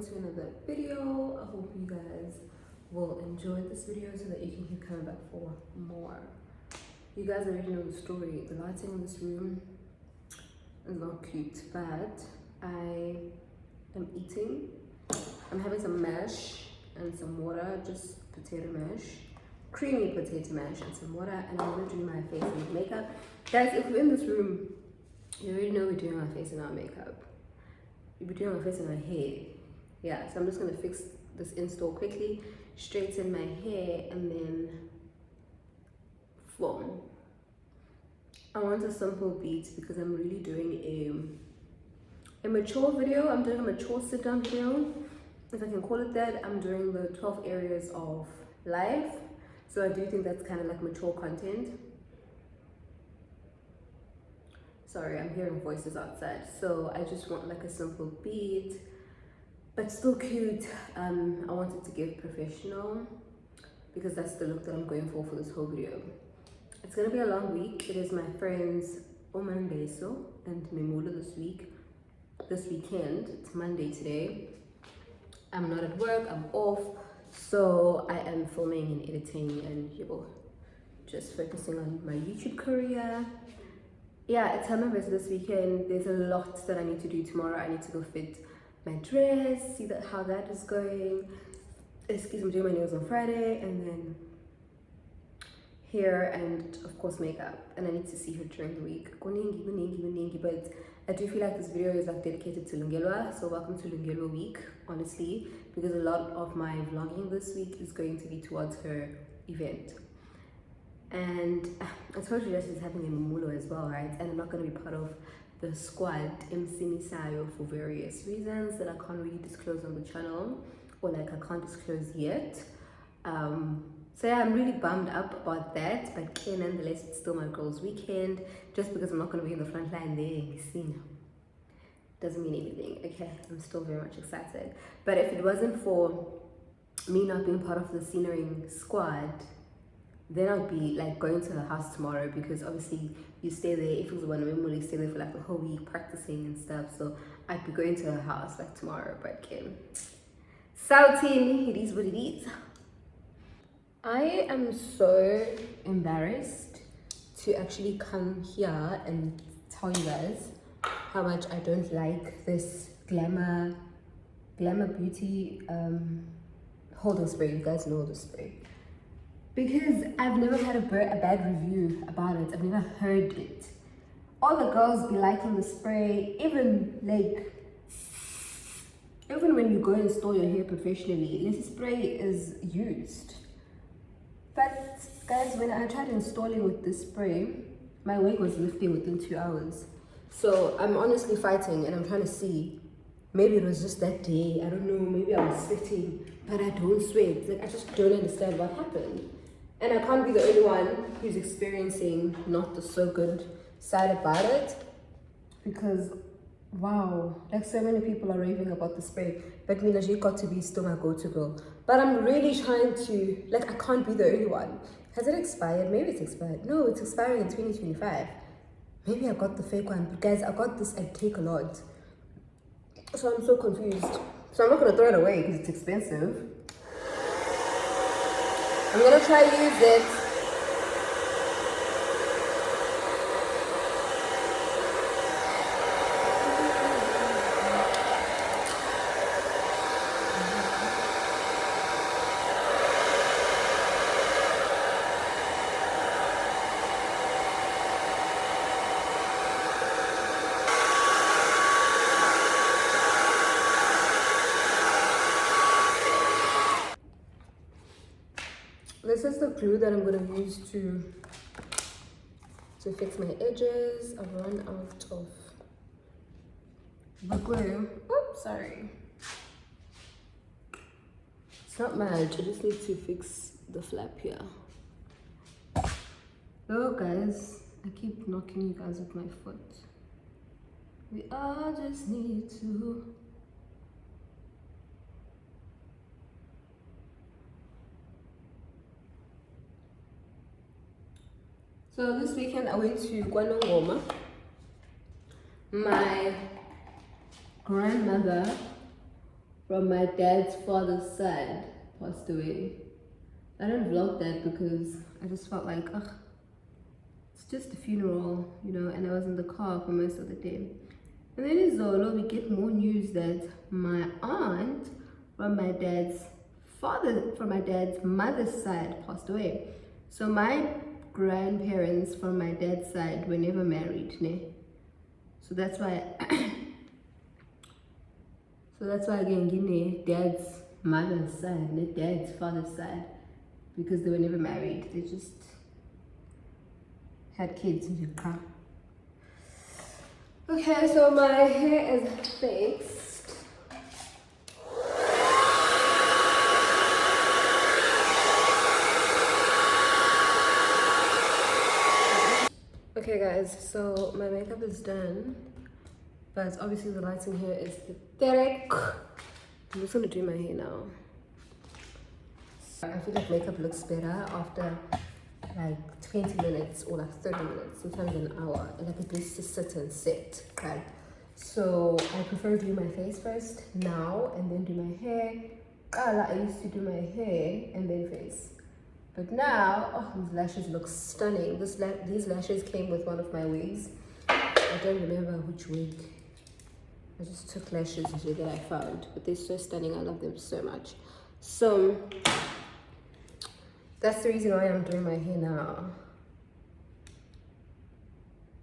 to another video. I hope you guys will enjoy this video so that you can keep coming back for more. You guys already know the story. The lighting in this room is not cute, but I am eating. I'm having some mash and some water, just potato mash, creamy potato mash and some water, and I'm gonna do my face and makeup. Guys, if you're in this room, you already know we're doing our face and our makeup. We'll be doing our face and our hair. Yeah, so I'm just gonna fix this install quickly, straighten my hair, and then form. I want a simple beat because I'm really doing a mature video. I'm doing a mature sit down video, if I can call it that. I'm doing the 12 areas of life. So I do think that's kind of like mature content. Sorry, I'm hearing voices outside. So I just want like a simple beat, but still cute. I wanted to give professional because that's the look that I'm going for this whole video. It's gonna be a long week. It is my friends membeso and membeso this weekend. It's Monday today. I'm not at work, I'm off. So I am filming and editing and just focusing on my YouTube career. Yeah, it's membeso this weekend. There's a lot that I need to do tomorrow. I need to go fit my dress, see how that is going. Excuse me, doing my nails on Friday, and then hair and of course makeup. And I need to see her during the week. But I do feel like this video is like dedicated to Lungelwa. So welcome to Lungelwa week, honestly, because a lot of my vlogging this week is going to be towards her event. And I told you that she's having a mumulo as well, right? And I'm not going to be part of the squad Sayo for various reasons that I can't really disclose on the channel, or like I can't disclose yet. So yeah, I'm really bummed up about that, but nonetheless, it's still my girls' weekend. Just because I'm not going to be in the front line there, doesn't mean anything. Okay, I'm still very much excited. But if it wasn't for me not being part of the scenering squad, then I'd be like going to her house tomorrow, because obviously you stay there. If it was one women, you stay there for like the whole week practicing and stuff. So I'd be going to her house like tomorrow. But Saltine, it is what it is. I am so embarrassed to actually come here and tell you guys how much I don't like this glamour beauty holder spray. You guys know the spray, because I've never had a bad review about it. I've never heard it. All the girls be liking the spray, even when you go and install your hair professionally, this spray is used. But guys, when I tried installing with this spray, my wig was lifting within 2 hours. So I'm honestly fighting, and I'm trying to see, maybe it was just that day, I don't know, maybe I was sweating, but I don't sweat. Like, I just don't understand what happened. And I can't be the only one who's experiencing not the so good side about it, because wow, like so many people are raving about the spray, but Mina, she got to be still my go-to girl. But I'm really trying to, like, I can't be the only one. Has it expired? Maybe it's expired. No, it's expiring in 2025. Maybe I got the fake one, but guys, I got this at Take a Lot. So I'm so confused. So I'm not gonna throw it away because it's expensive. I'm gonna try to use it. This is the glue that I'm going to use to fix my edges. I've run out of the glue. Oops, sorry. It's not much. I just need to fix the flap here. Oh, guys, I keep knocking you guys with my foot. We all just need to. So this weekend I went to Kwanongoma. My grandmother from my dad's father's side passed away. I don't vlog that because I just felt like, ugh, it's just a funeral, you know, and I was in the car for most of the day. And then in Zolo, we get more news that my aunt from my dad's mother's side passed away. So my grandparents from my dad's side were never married, ne? So that's why again, Guinea, dad's mother's side, ne? Dad's father's side, because they were never married. They just had kids in the car. Okay, so my hair is fixed. Okay guys, so my makeup is done, but obviously the lighting here is pathetic. I'm just gonna do my hair now. I feel like makeup looks better after like 20 minutes or like 30 minutes, sometimes an hour, and like it needs to sit and set, right? So I prefer doing my face first now and then do my hair. I used to do my hair and then face, but now, oh, these lashes look stunning. These lashes came with one of my wigs. I don't remember which wig. I just took lashes that I found, but they're so stunning. I love them so much. So that's the reason why I'm doing my hair now.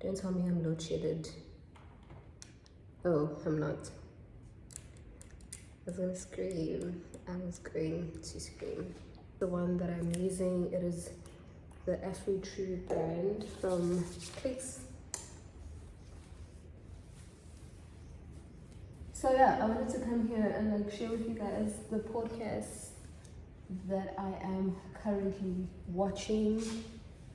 Don't tell me I'm load-shedded. Oh, I'm not. I was gonna scream. I was going to scream. The one that I'm using, it is the Afro-True brand from Clicks. So yeah, I wanted to come here and like share with you guys the podcast that I am currently watching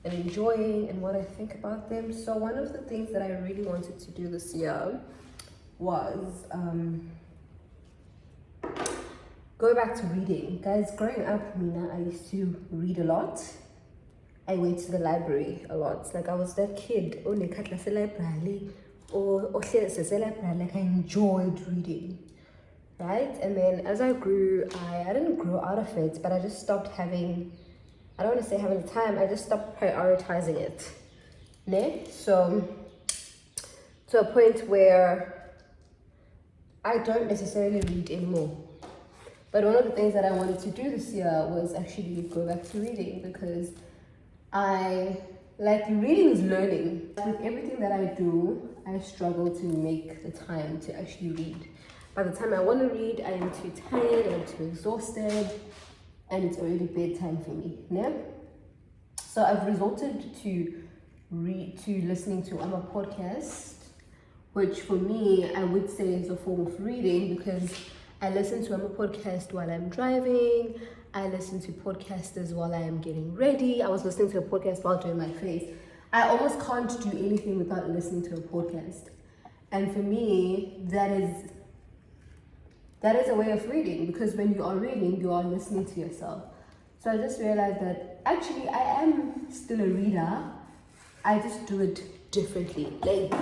and enjoying and what I think about them. So one of the things that I really wanted to do this year was go back to reading. Guys, growing up, Mina, I used to read a lot. I went to the library a lot. Like I was that kid, like I enjoyed reading. Right? And then as I grew, I didn't grow out of it, but I just stopped having, I don't want to say having the time, I just stopped prioritizing it. Ne? So, to a point where I don't necessarily read anymore. But one of the things that I wanted to do this year was actually go back to reading, because reading is learning. With everything that I do, I struggle to make the time to actually read. By the time I want to read, I am too tired, I'm too exhausted, and it's already bedtime for me. Yeah? So I've resorted to listening to a podcast, which for me, I would say is a form of reading, because I listen to a podcast while I'm driving, I listen to podcasters while I am getting ready. I was listening to a podcast while doing my face. I almost can't do anything without listening to a podcast. And for me, that is a way of reading, because when you are reading, you are listening to yourself. So I just realized that actually I am still a reader. I just do it differently. Like,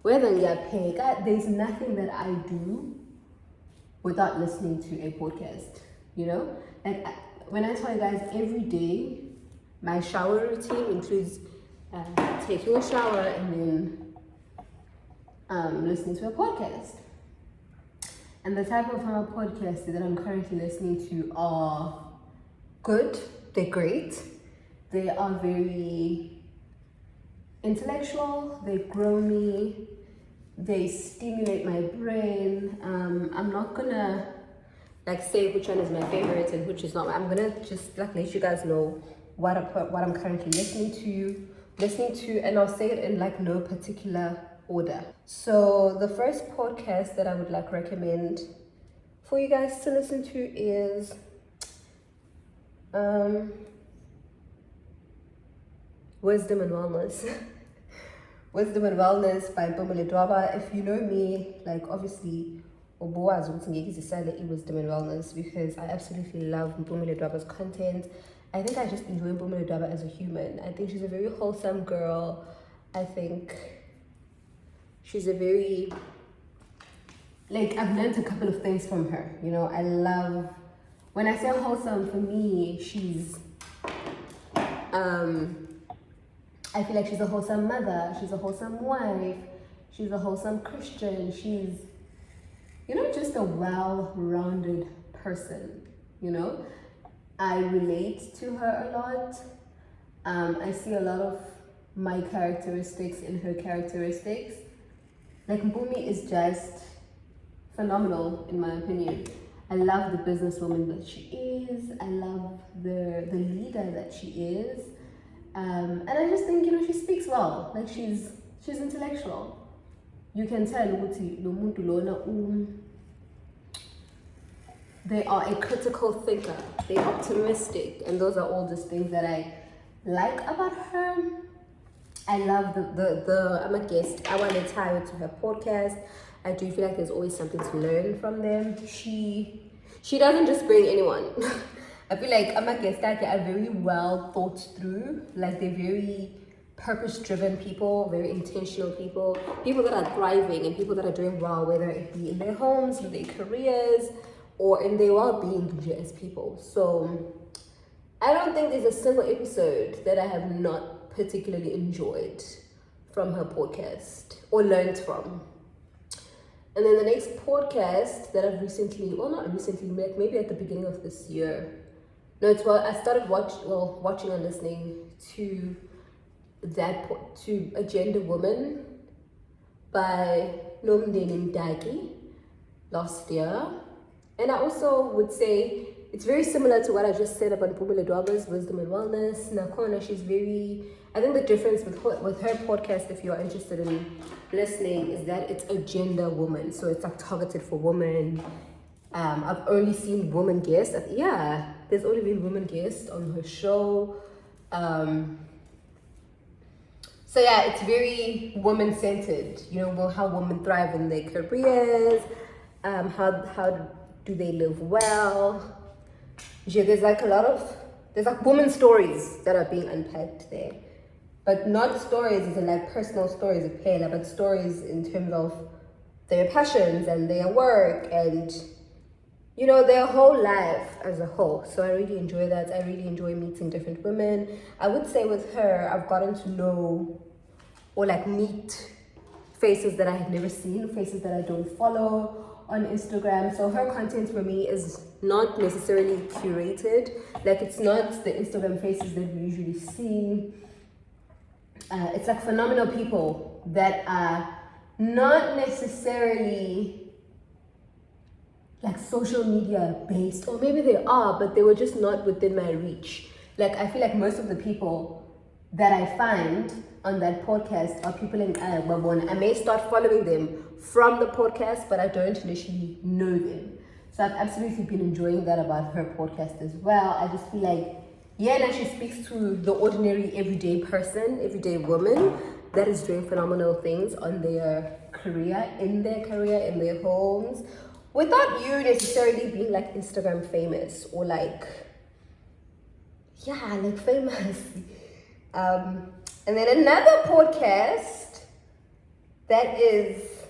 whether you're paying, there's nothing that I do without listening to a podcast, you know? Like, when I tell you guys, every day, my shower routine includes taking a shower and then listening to a podcast. And the type of podcasts that I'm currently listening to are good, they're great, they are very intellectual, they grow me, they stimulate my brain. I'm not gonna say which one is my favorite and which is not. I'm gonna just let you guys know what I'm currently listening to, and I'll say it in no particular order. So the first podcast that I would recommend for you guys to listen to is Wisdom and Wellness. Wisdom and Wellness by Mpumile Dwaba. If you know me, obviously Oboaz Wisdom and Wellness, because I absolutely love Mpumile Dwaba's content. I think I just enjoy Mpumile Dwaba as a human. I think she's a very wholesome girl. I think she's a very like I've learned a couple of things from her. You know, I love when I say wholesome. For me, she's I feel like she's a wholesome mother. She's a wholesome wife. She's a wholesome Christian. She's, you know, just a well-rounded person. You know, I relate to her a lot. I see a lot of my characteristics in her characteristics. Like Mpumi is just phenomenal in my opinion. I love the businesswoman that she is. I love the leader that she is. And I just think, you know, she speaks well. Like she's intellectual. You can tell they are a critical thinker. They're optimistic, and those are all just things that I like about her. I love the I'm a guest. I want to tie her to her podcast. I do feel like there's always something to learn from them. She doesn't just bring anyone. I feel like I'm a guest are very well thought through. Like they're very purpose-driven people, very intentional people that are thriving and people that are doing well, whether it be in their homes, in their careers, or in their well-being as people. So I don't think there's a single episode that I have not particularly enjoyed from her podcast or learned from. And then the next podcast that I've recently, well, not recently, maybe at the beginning of this year. No, it's well, I started watching and listening to to Agenda Woman by Nomdeni Mdaki last year. And I also would say it's very similar to what I just said about Mpumi Ledwaba's Wisdom and Wellness. Nakona, she's very, I think the difference with her podcast, if you're interested in listening, is that it's Agenda Woman. So it's like targeted for women. I've only seen women guests. Yeah, there's only been women guests on her show. So yeah, it's very woman-centered. You know, how women thrive in their careers. How do they live well? Yeah, there's like women stories that are being unpacked there. But not stories as in like personal stories of pain, but stories in terms of their passions and their work and, you know, their whole life as a whole. So I really enjoy that. I really enjoy meeting different women. I would say with her, I've gotten to know or like meet faces that I have never seen, faces that I don't follow on Instagram. So her content for me is not necessarily curated. Like it's not the Instagram faces that we usually see. It's like phenomenal people that are not necessarily like social media based, or maybe they are, but they were just not within my reach. Like I feel like most of the people that I find on that podcast are people in Babona. I may start following them from the podcast, but I don't initially know them. So I've absolutely been enjoying that about her podcast as well. I just feel like, yeah, and she speaks to the ordinary, everyday person, everyday woman that is doing phenomenal things on their career, in their homes, without you necessarily being like Instagram famous or like, yeah, like famous. And then another podcast that is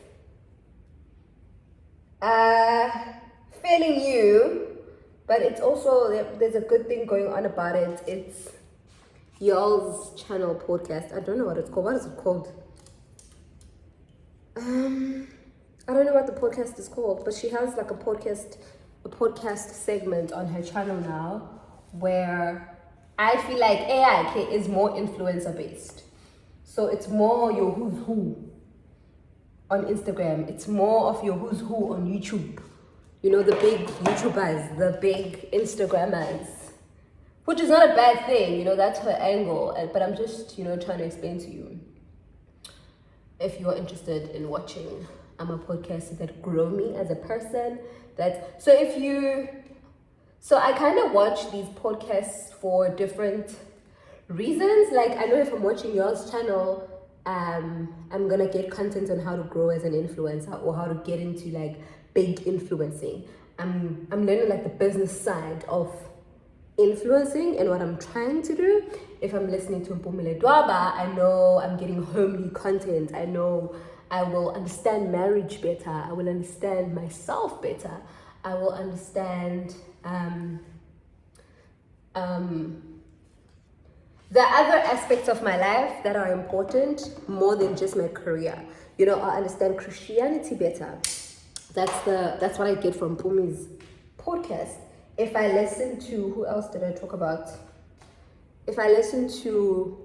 fairly new, but it's also, there's a good thing going on about it. It's y'all's channel podcast. I don't know what it's called. What is it called? I don't know what the podcast is called, but she has like a podcast segment on her channel now where I feel like AIK is more influencer based. So it's more your who's who on Instagram. It's more of your who's who on YouTube. You know, the big YouTubers, the big Instagrammers, which is not a bad thing. You know, that's her angle. But I'm just, you know, trying to explain to you, if you're interested in watching, I'm a podcaster that grow me as a person. So I kind of watch these podcasts for different reasons. Like I know if I'm watching yours channel, I'm gonna get content on how to grow as an influencer or how to get into like big influencing. I'm learning like the business side of influencing and what I'm trying to do. If I'm listening to Mpumi Ledwaba, I know I'm getting homely content. I know I will understand marriage better. I will understand myself better. I will understand the other aspects of my life that are important more than just my career. You know, I understand Christianity better. That's what I get from Pumi's podcast. If I listen to, who else did I talk about? If I listen to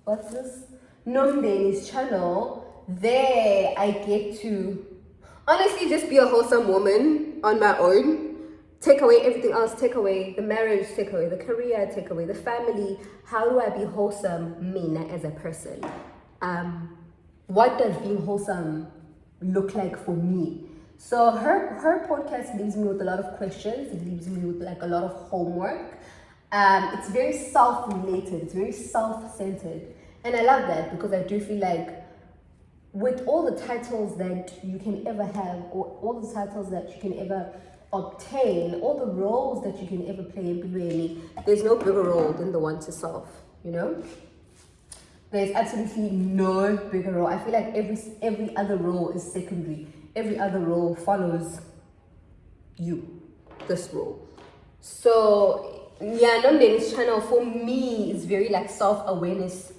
what's this? Nomdeni's channel, there I get to honestly just be a wholesome woman on my own. Take away everything else, take away the marriage, take away the career, take away the family. How do I be wholesome, me as a person? What does being wholesome look like for me? So her podcast leaves me with a lot of questions. It leaves me with like a lot of homework. It's very self-related. It's very self-centered. And I love that because I do feel like with all the titles that you can ever have, or all the titles that you can ever obtain, all the roles that you can ever play in Bulweni, there's no bigger role than the one to solve, you know? There's absolutely no bigger role. I feel like every other role is secondary. Every other role follows you, this role. So yeah, Nomdeni's channel for me is very like self-awareness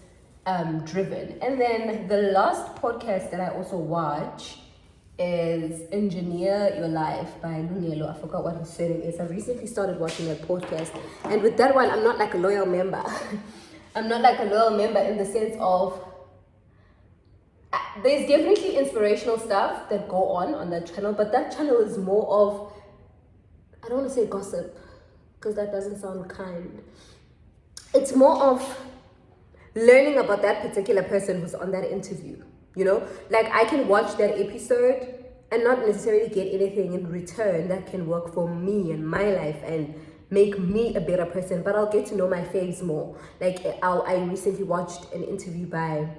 driven. And then the last podcast that I also watch is Engineer Your Life by Lungelo. I forgot what his surname is. I recently started watching that podcast, and with that one I'm not like a loyal member. I'm not like a loyal member in the sense of there's definitely inspirational stuff that go on that channel, but that channel is more of, I don't want to say gossip because that doesn't sound kind. It's more of learning about that particular person who's on that interview, you know? Like I can watch that episode and not necessarily get anything in return that can work for me and my life and make me a better person, but I'll get to know my faves more. Like I recently watched an interview by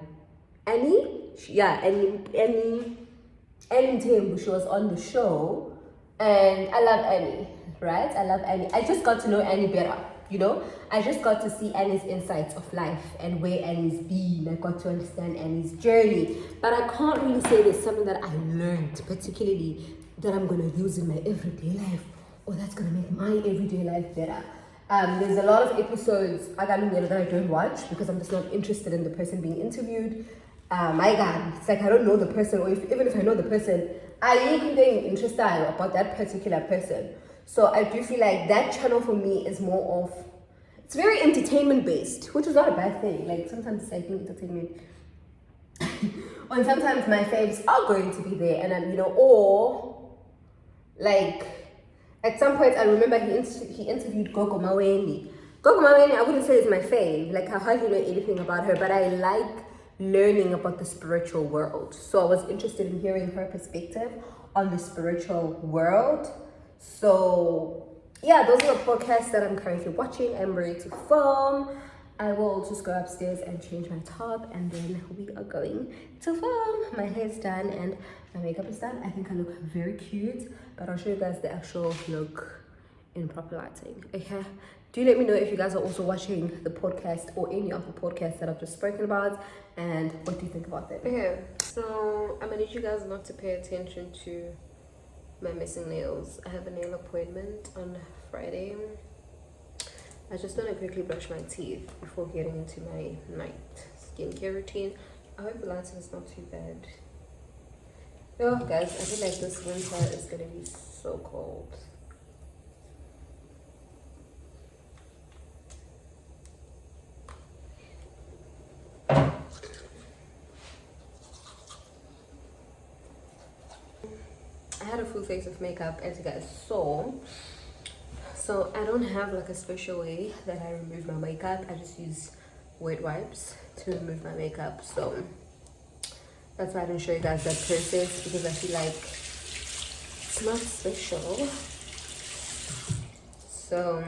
Annie Tembu. She was on the show, and I love Annie, right? I love Annie. I just got to know Annie better, you know? I just got to see Annie's insights of life and where Annie's been. I got to understand Annie's journey, but I can't really say there's something that I learned particularly that I'm gonna use in my everyday life, or that's gonna make my everyday life better. There's a lot of episodes that I don't watch because I'm just not interested in the person being interviewed. My God, it's like I don't know the person, or even if I know the person, I ain't getting interested about that particular person. So I do feel like that channel for me is more of, it's very entertainment based, which is not a bad thing. Like sometimes it's like entertainment. And sometimes my faves are going to be there, and I'm, you know, or like at some point I remember he interviewed Gogo Maweni. Gogo Maweni, I wouldn't say is my fave. Like I hardly know anything about her, but I like learning about the spiritual world. So I was interested in hearing her perspective on the spiritual world. So yeah, those are the podcasts that I'm currently watching. I'm ready to film. I will just go upstairs and change my top, and then we are going to film. My hair's done and my makeup is done. I think I look very cute, but I'll show you guys the actual look in proper lighting. Okay, do let me know if you guys are also watching the podcast or any of the podcasts that I've just spoken about, and what do you think about them. Okay, so I'm gonna need you guys not to pay attention to my missing nails. I have a nail appointment on Friday. I just want to quickly brush my teeth before getting into my night skincare routine. I hope the lighting is not too bad. Oh guys, I feel like this winter is gonna be so cold. I had a full face of makeup, as you guys saw. So I don't have like a special way that I remove my makeup. I just use wet wipes to remove my makeup. So that's why I didn't show you guys that process, because I feel like it's not special. So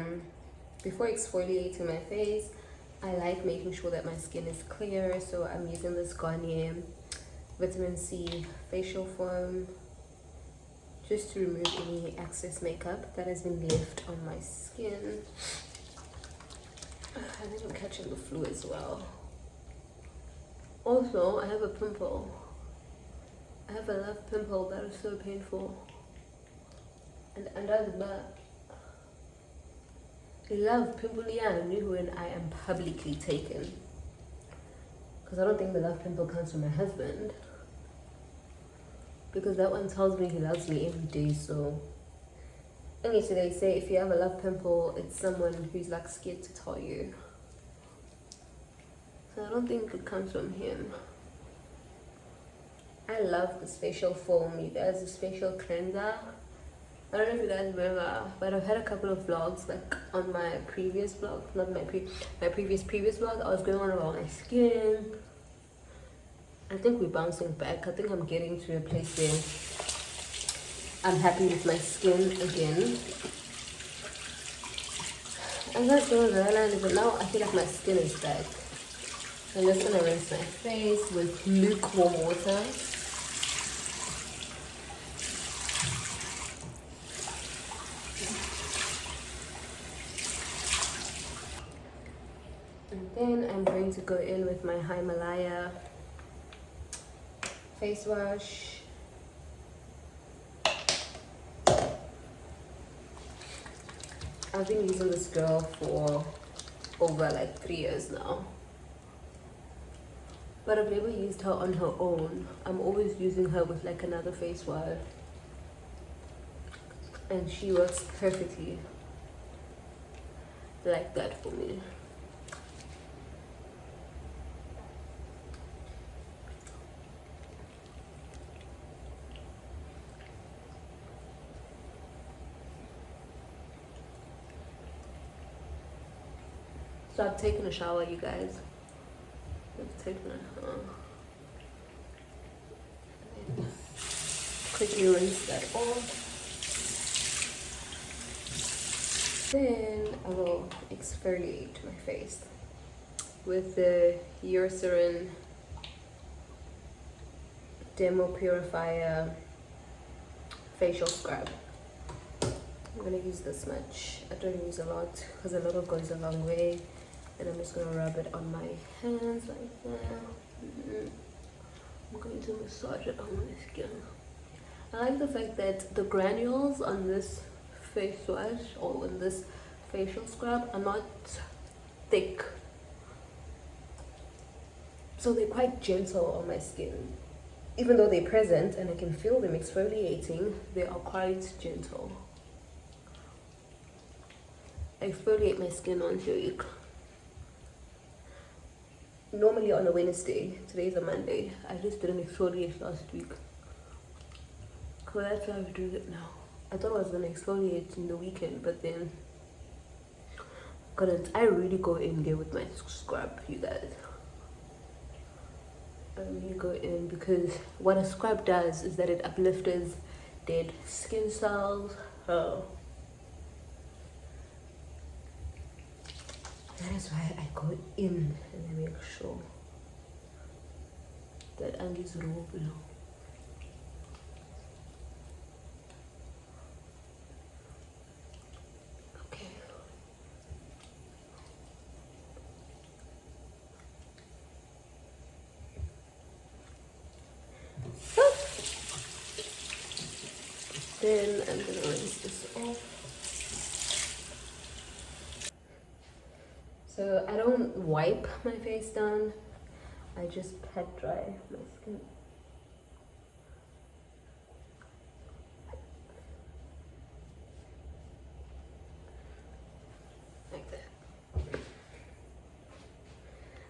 before exfoliating my face, I like making sure that my skin is clear. So I'm using this Garnier Vitamin C facial foam, just to remove any excess makeup that has been left on my skin. I think I'm catching the flu as well. Also, I have a pimple. I have a love pimple that is so painful. And under the back. Love pimple when I am publicly taken. Because I don't think the love pimple comes from my husband. Because that one tells me he loves me every day, so only they say if you have a love pimple, it's someone who's like scared to tell you. So I don't think it comes from him. I love this facial foam. You guys, this facial cleanser. I don't know if you guys remember, but I've had a couple of vlogs like on my previous vlog, not my previous vlog. I was going on about my skin. I think we're bouncing back. I think I'm getting to a place where I'm happy with my skin again. I was going to Ireland, but now I feel like my skin is back. I'm just gonna rinse my face with lukewarm water. And then I'm going to go in with my Himalaya face wash. I've been using this girl for over like 3 years now. But I've never used her on her own. I'm always using her with like another face wash. And she works perfectly like that for me. So I've taken a shower, you guys. I've taken a quickly rinse that off. Then I will exfoliate my face with the Eucerin Demo Purifier facial scrub. I'm gonna use this much. I don't use a lot because a little goes a long way. And I'm just gonna rub it on my hands like that. I'm going to massage it on my skin. I like the fact that the granules on this face wash or in this facial scrub are not thick. So they're quite gentle on my skin. Even though they're present and I can feel them exfoliating, they are quite gentle. I exfoliate my skin once a week. Normally on a Wednesday. Today's a Monday. I just didn't exfoliate last week. So that's why I'm doing it now. I thought I was gonna exfoliate in the weekend, but then couldn't. I really go in there with my scrub, you guys. I really go in because what a scrub does is that it uplifts dead skin cells. That is why I go in and I make sure that Angie's raw below. Okay. Then I'm gonna rinse this off. So I don't wipe my face down, I just pat dry my skin. Like that.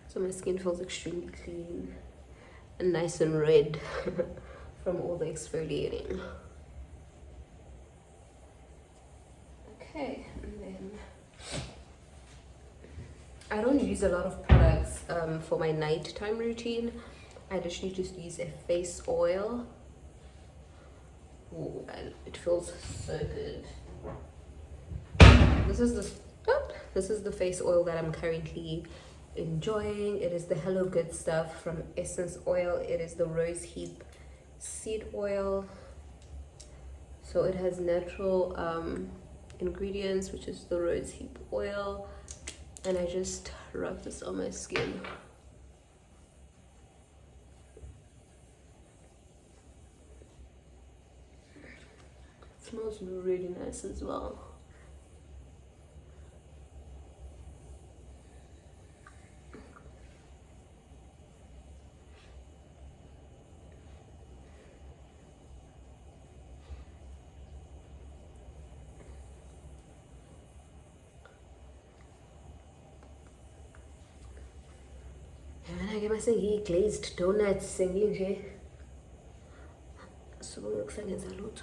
So my skin feels extremely clean and nice and red from all the exfoliating. Okay, and then I don't use a lot of products for my nighttime routine. I literally just use a face oil. Ooh, and it feels so good. This is the face oil that I'm currently enjoying. It is the Hello Good Stuff from Essence Oil. It is the Rose Hip Seed Oil. So it has natural ingredients, which is the Rose Hip Oil. And I just rub this on my skin. smells really nice as well. I get my glazed donuts singing. So looks like it's a lot.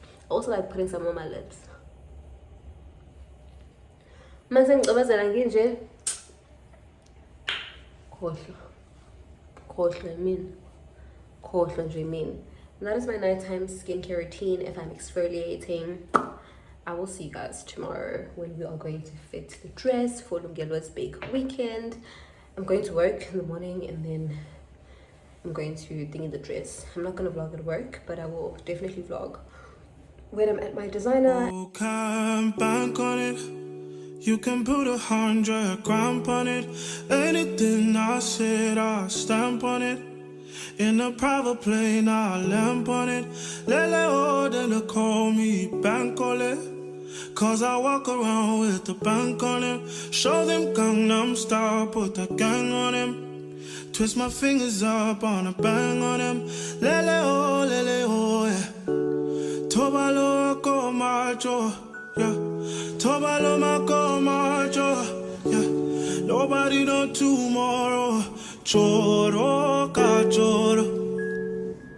I also like putting some on my lips. Masengicabazela nginje khohlwa mina. That is my nighttime skincare routine. If I'm exfoliating, I will see you guys tomorrow when we are going to fit the dress for Lungelwa's big weekend. I'm going to work in the morning and then I'm going to thing in the dress. I'm not going to vlog at work, but I will definitely vlog when I'm at my designer. You can bank on it. You can put 100 grand on it. Anything I said, I'll stamp on it. In a private plane, I'll lamp on it. Lele then call me bank on it. Cause I walk around with the bank on him. Show them Gangnam Style, put the gang on him. Twist my fingers up on a bang on him. Lele oh, yeah. Tobalo ko macho, yeah. Tobalo mako macho, yeah. Nobody know tomorrow. Choro ka choro.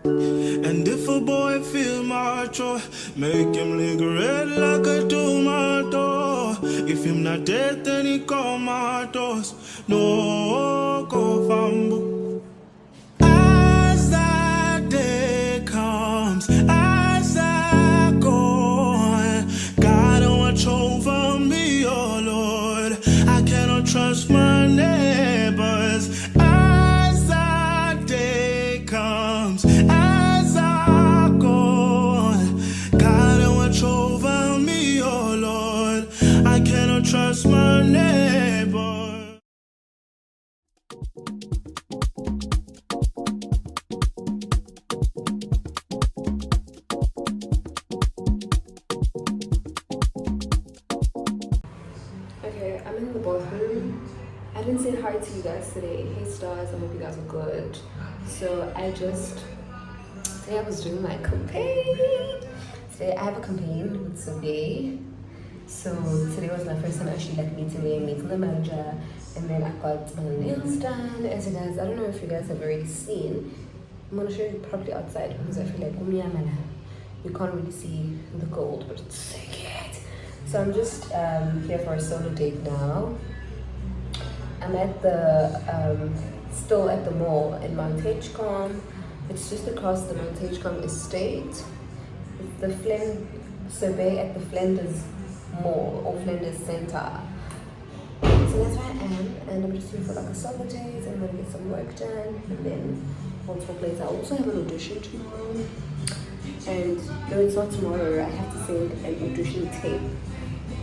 And if a boy feel macho, make him lick red like a tomato. If him not dead, then he comatose. No go fambo. As that day comes, as I go, God watch over me, oh Lord. I cannot trust my neighbors. As that day comes, as I go, God watch over me, oh Lord. I cannot trust my neighbor. Okay, I'm in the bathroom. I didn't say hi to you guys today. Hey stars, I hope you guys are good. So today I was doing my campaign. Today I have a campaign with Sunday. So today was my first time actually meeting the manager, and then I got my nails done. As you guys, I don't know if you guys have already seen. I'm gonna show you probably outside because I feel like you can't really see the gold, but it's so cute. So I'm just here for a solo date now. I'm at the still at the mall in Mount Edgecombe. It's just across the Mount Edgecombe estate. It's the Survey at the Flinders Mall or Flinders Center. So that's where I am, and I'm just here for like a solo date. I'm gonna get some work done, and then we'll talk later. I also have an audition tomorrow, and no, it's not tomorrow. I have to send an audition tape.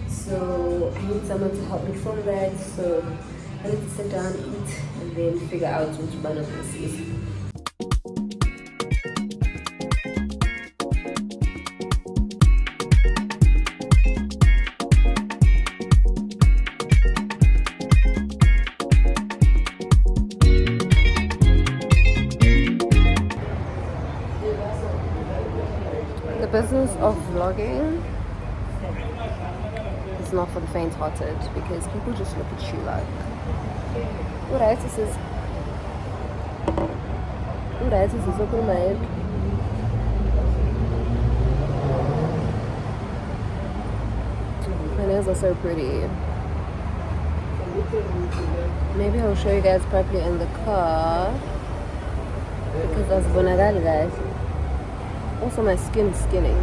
So I need someone to help me film that. So I need to sit down, eat, and then figure out which one of this is. The business of vlogging is not for the faint-hearted, because people just look at you like, alright, this is open mic. My nails are so pretty. Maybe I'll show you guys properly in the car, because that's bonadal, guys. Also, my skin is skinning.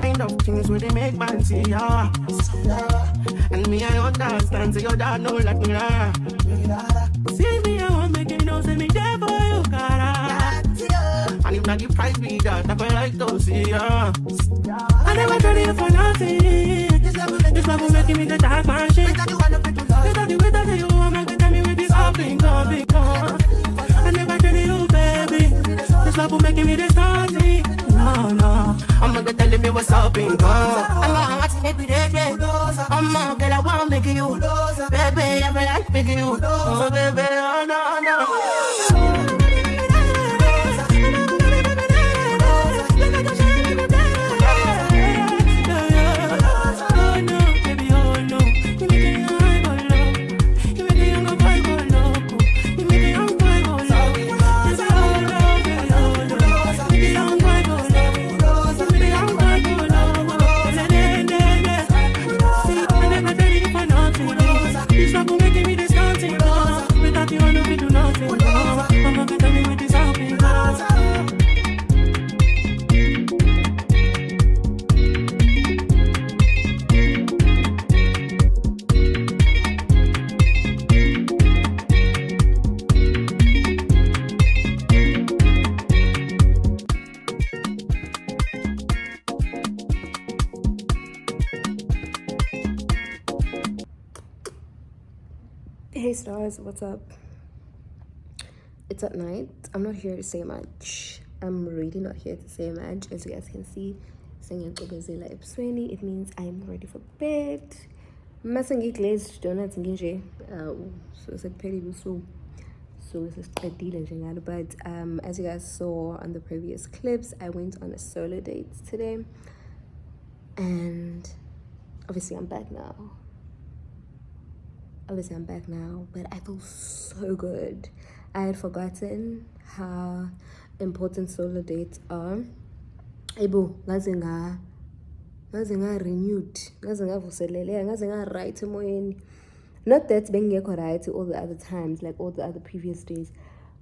Kind of things where they make man see ya. And me, I understand, so your dad know like me. See me, I want make him know, say me there for you, cara. And if not the price be that, I quite like to see ya. I never tried it for nothing. This love will make me the dark man shit. Without the way that you want, make me tell me something gone be gone. I never tell you, baby. This love will making me this naughty. No, I'm gonna tell me what's up in God. I'm gonna ask baby, I'm gonna get I want making you, baby. I feel like making you, oh baby, oh no. Hey stars, what's up? It's at night. I'm not here to say much. I'm really not here to say much. As you guys can see, it means I'm ready for bed. Masangi glazed donuts nginje. So it's but as you guys saw on the previous clips, I went on a solo date today. And obviously I'm back now. But I feel so good. I had forgotten how important solo dates are. Ebo, ngazinga renewed, ngazinga vuselele, ngazinga right emoyeni. Not that bengekho right all the other times, like all the other previous days,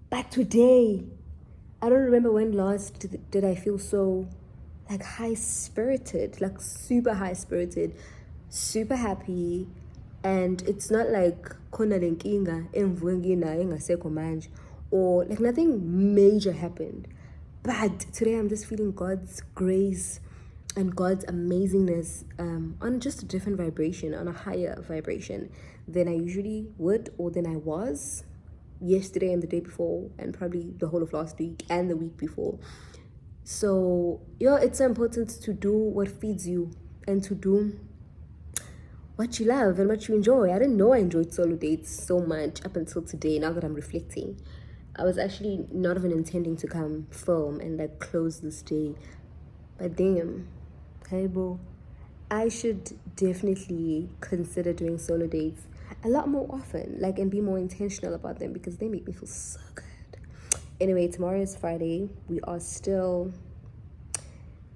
but today, I don't remember when last did I feel so like high-spirited, like super high-spirited, super happy. And it's not like khona lenkinga engivukina engasekho manje, or like nothing major happened. But today I'm just feeling God's grace and God's amazingness on just a different vibration, on a higher vibration than I usually would, or than I was yesterday and the day before, and probably the whole of last week and the week before. So it's so important to do what feeds you and to do what you love and what you enjoy. I didn't know I enjoyed solo dates so much up until today. Now that I'm reflecting, I was actually not even intending to come film and like close this day, but damn, hey bro, I should definitely consider doing solo dates a lot more often, like, and be more intentional about them, because they make me feel so good. Anyway, tomorrow is Friday. We are still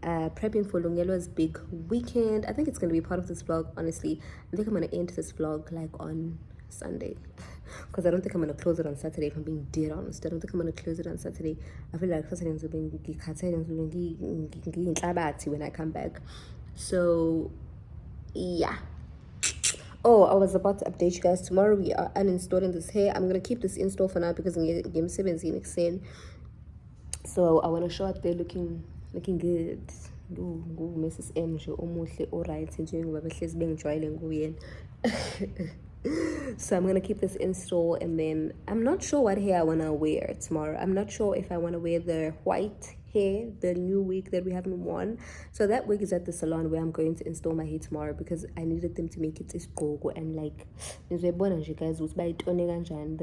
prepping for Lungelo's big weekend. I think it's going to be part of this vlog, honestly. I think I'm going to end this vlog like on Sunday, because I don't think I'm going to close it on Saturday, if I'm being dead honest. I don't think I'm going to close it on Saturday. I feel like Saturday when I come back. So yeah. Oh, I was about to update you guys. Tomorrow we are uninstalling this hair. I'm going to keep this install for now because I'm game 17 extend. So I want to show up there looking good. Mrs. M omuhle alright so I'm gonna keep this install, and then I'm not sure what hair I wanna wear tomorrow. I'm not sure if I wanna wear the white hair, the new wig that we haven't worn. So that wig is at the salon where I'm going to install my hair tomorrow, because I needed them to make it isgogo and like the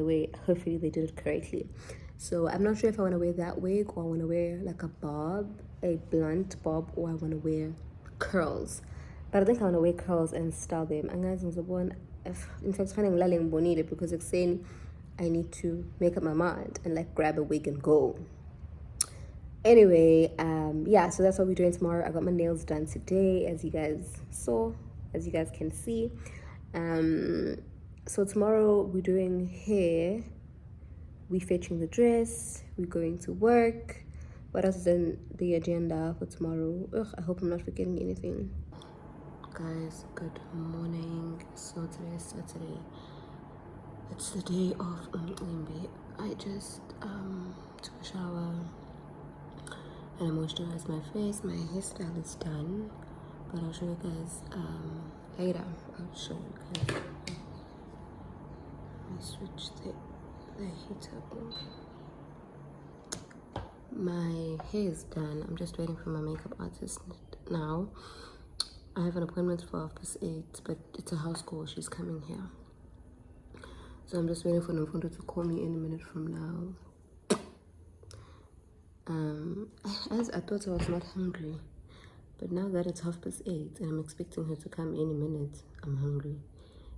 way hopefully they did it correctly. So I'm not sure if I want to wear that wig, or I want to wear like a blunt bob, or I want to wear curls. But I think I want to wear curls and style them. And guys, in fact, finding laling bonita, because it's saying I need to make up my mind and like grab a wig and go. Anyway, yeah, so that's what we're doing tomorrow. I got my nails done today, as you guys saw, as you guys can see. So tomorrow we're doing hair. We're fetching the dress. We're going to work. What else is in the agenda for tomorrow? I hope I'm not forgetting anything. Guys, good morning. So today is Saturday. It's the day of Umcimbi. I just took a shower and I moisturized my face. My hairstyle is done, but I'll show you guys later. I'll show you guys. Let me switch the the heater off. My hair is done. I'm just waiting for my makeup artist now. I have an appointment for 8:30, but it's a house call. She's coming here. So I'm just waiting for Nomfundo to call me any minute from now. As I thought I was not hungry, but now that it's 8:30 and I'm expecting her to come any minute, I'm hungry.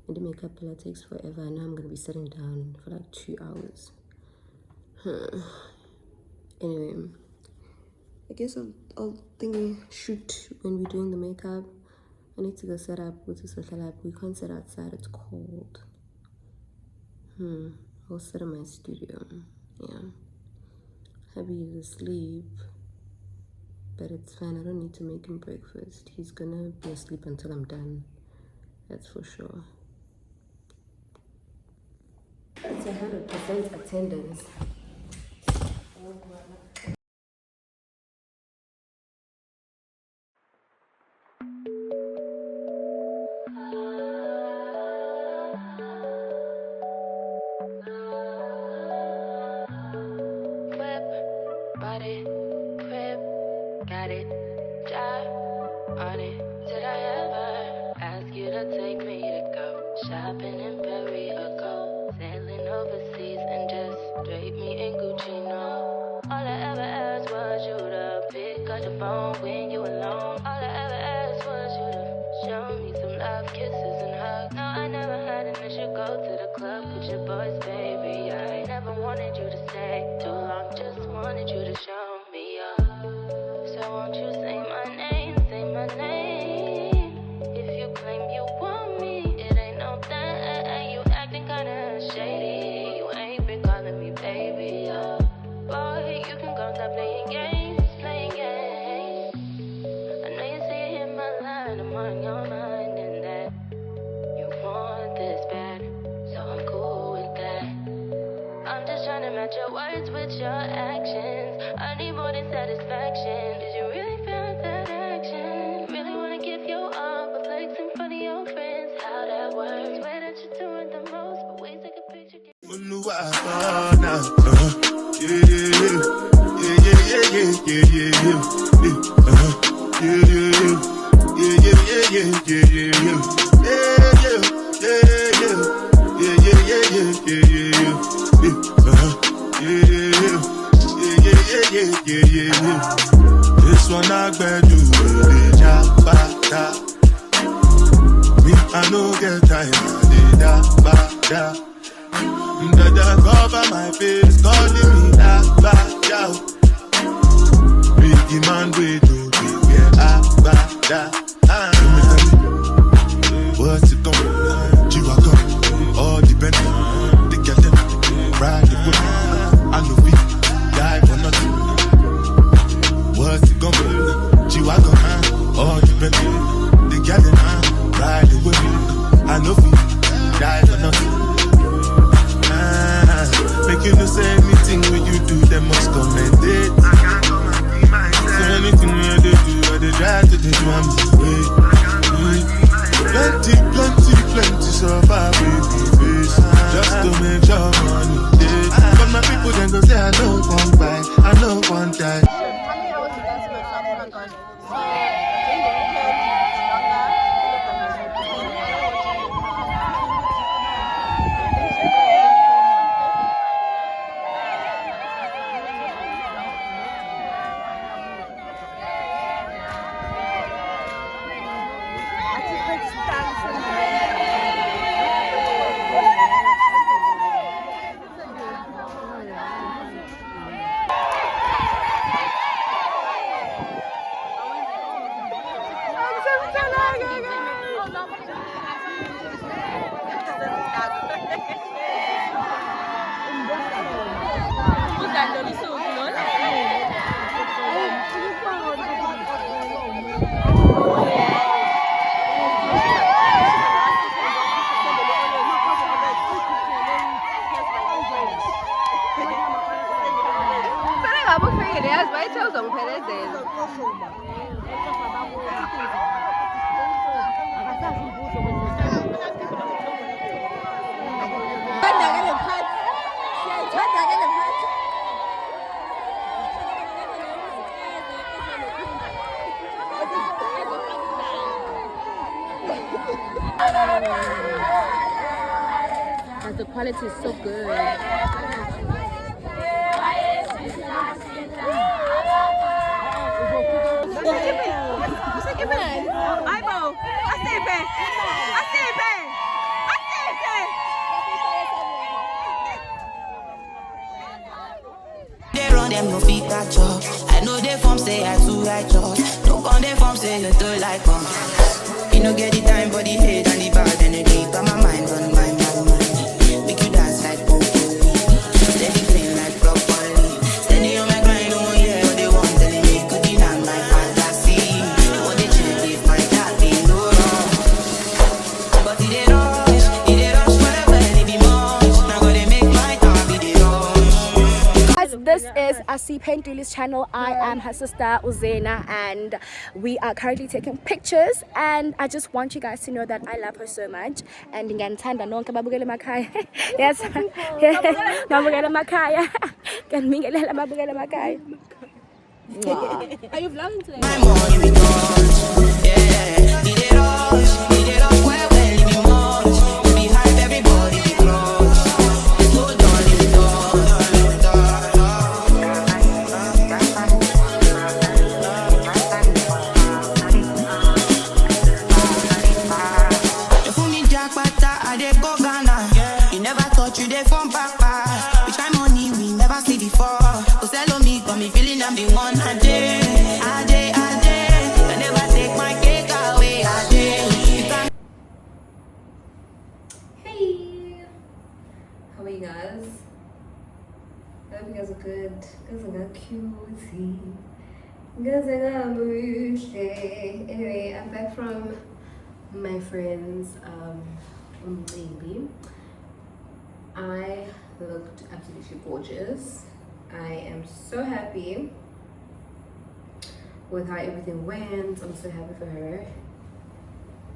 And the makeup pillar takes forever. I know I'm gonna be sitting down for like 2 hours. Anyway, I guess I'll shoot when we're doing the makeup. I need to go set up with the social lab. We can't sit outside, it's cold. I'll sit in my studio. Yeah. Hubby is asleep, but it's fine. I don't need to make him breakfast. He's gonna be asleep until I'm done. That's for sure. It's 100% attendance. Shopping in Paris or go sailing overseas and just drape me in Gucci, no. All I ever asked was you to pick up the phone when you alone. All I ever asked was you to show me some love, kisses and hugs. No, I never had an issue, go to the club with your boys, baby. I never wanted you to stay too long, just wanted you to show me up. So won't you say my name, say my name. If you claim you want me, you acting kinda shady. You ain't been calling me baby, boy, you can go stop playing games, playing games. I know you see it in my line, I'm on your mind, and that you want this bad, so I'm cool with that. I'm just trying to match your words with your actions. I need more than satisfaction. Did you really feel that action? Really wanna give you all, but flex in front of your friends. How that works? Swear that you're doing the most, but we take a picture. This one I bet you me, I no get time, Dada cover my face, calling me Biggie man, wait to be where what's it going? G-Wagon, all depending. They get them, ride the whip. I know we die for nothing. What's it going? G-Wagon, all depending. They get them, ride the whip. I know we die for nothing. Make you know say anything when you do, they must commend it. So anything when they do, I they try to do I'm way. Plenty survive with the face. Just to make your money dead. But my people then go say I know one buy, I know one die. But the quality is so good. They run them no fit catch up. I know they form say I too righteous. No con they form say you too like us. You no get the time for the hate and the bad energy. Got my mind on my mind. Make you dance like broccoli. Steady playing like broccoli. Steady on my grind, no one hear what they want. Telling me could be not my fantasy. What they check if my dad be no wrong. But it ain't rush forever, it be much. Now go they make my car be the rush. This is asiphest.ntuli's channel. I am her sister Uzena, and we are currently taking pictures. And I just want you guys to know that I love her so much. And ngiyanithanda nonke babukele emakhaya. Yes, babukele emakhaya. Kanibingelela babukele emakhaya. Are you vlogging today? My money we gone. Yeah, need it rush well, it be much. We be hype, everybody be close. So done, it's done. You fool me jackpata, I dey go Ghana. You never thought you dey from Papa. Which kind money we never see before. Cause hello me, got me feeling I'm the one a day. I never take my cake away a day. Hey, how are you guys? I hope you guys are good. You guys are cute. You guys are good. Anyway, I'm back from my friend's baby. I looked absolutely gorgeous. I am so happy with how everything went. I'm so happy for her.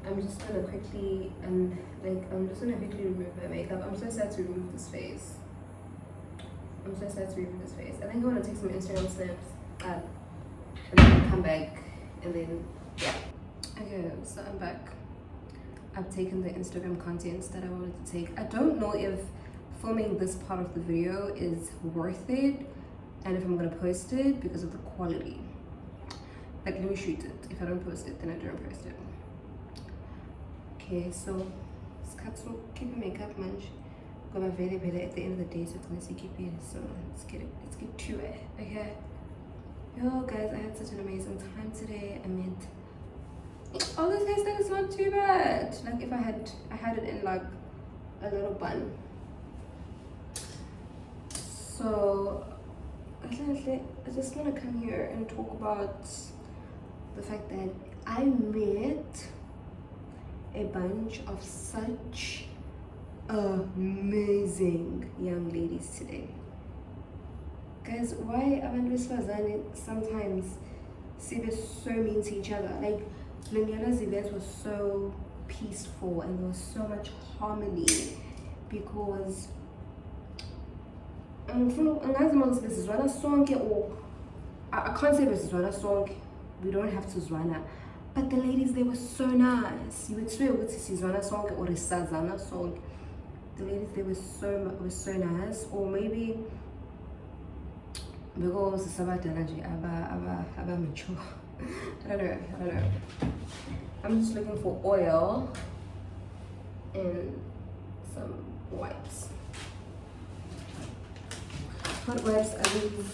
I'm just gonna quickly remove my makeup. I'm so sad to remove this face. I think I want to take some Instagram snaps and then come back and then yeah. Okay, so I'm back. I've taken the Instagram contents that I wanted to take. I don't know if filming this part of the video is worth it and if I'm gonna post it because of the quality. Like, let me shoot it. If I don't post it, then I don't post it. Okay, so keep your makeup munch. Got my very better at the end of the day, so it's gonna see keep it. So let's get to it. Okay. Yo guys, I had such an amazing time today. I mean, all this hairstyle is not too bad. Like if I had it in like a little bun. So I just want to come here and talk about the fact that I met a bunch of such amazing young ladies today. Guys, why abantu besifazane sometimes they're so mean to each other? Like Lungela's event was so peaceful and there was so much harmony because I can't say besizwana sonke. We don't have to zwana. But the ladies, they were so nice. You would swear with sizwana sonke or isazana sonke. The ladies, they were so nice. Or maybe because sabadala nje aba mature. I don't know. I'm just looking for oil and some wipes. What wipes are these?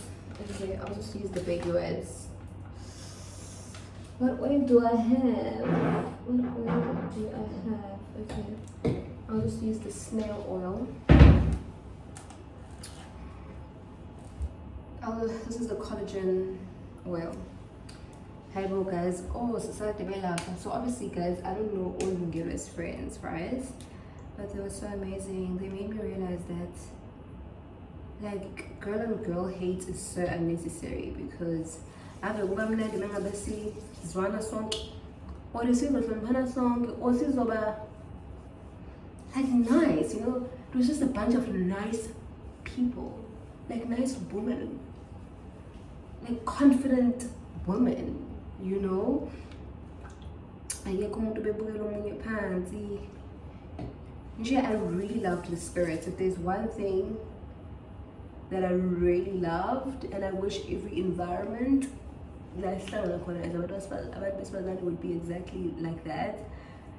Okay, I'll just use the baby wipes. What oil do I have? Okay, I'll just use the snail oil. This is the collagen oil. Hey well guys, so obviously guys, I don't know all Mungira's friends, right? But they were so amazing. They made me realize that like girl and girl hate is so unnecessary because I have a woman like Zwana song or the Silver song or Sizoba like nice, you know, it was just a bunch of nice people, like nice women, like confident women, you know. I get come to be pants Usually I really loved the spirits. If there's one thing that I really loved, and I wish every environment that I started on as about would be exactly like that.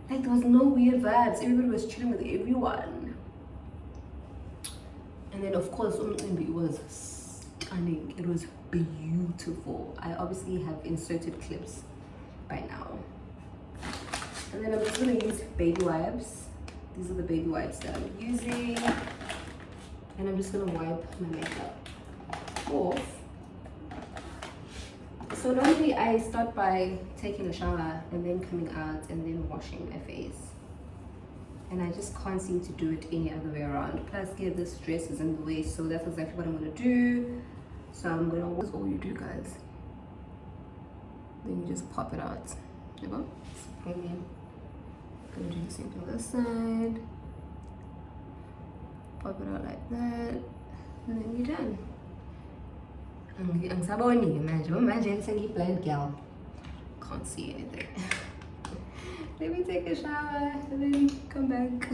Like there was no weird vibes. Everybody was chilling with everyone. And then of course it was stunning. It was beautiful. I obviously have inserted clips by now. And then I'm just gonna use baby wipes. These are the baby wipes that I'm using. And I'm just gonna wipe my makeup off. So normally I start by taking a shower and then coming out and then washing my face. And I just can't seem to do it any other way around. Plus this dress is in the way, so that's exactly what I'm gonna do. So I'm gonna, that's all you do guys. Then you just pop it out. You know? And then I'm gonna do the same thing on this side. Pop it out like that. And then you're done. Ang saboni, imagine saying blind girl. Can't see anything. Let me take a shower and then come back.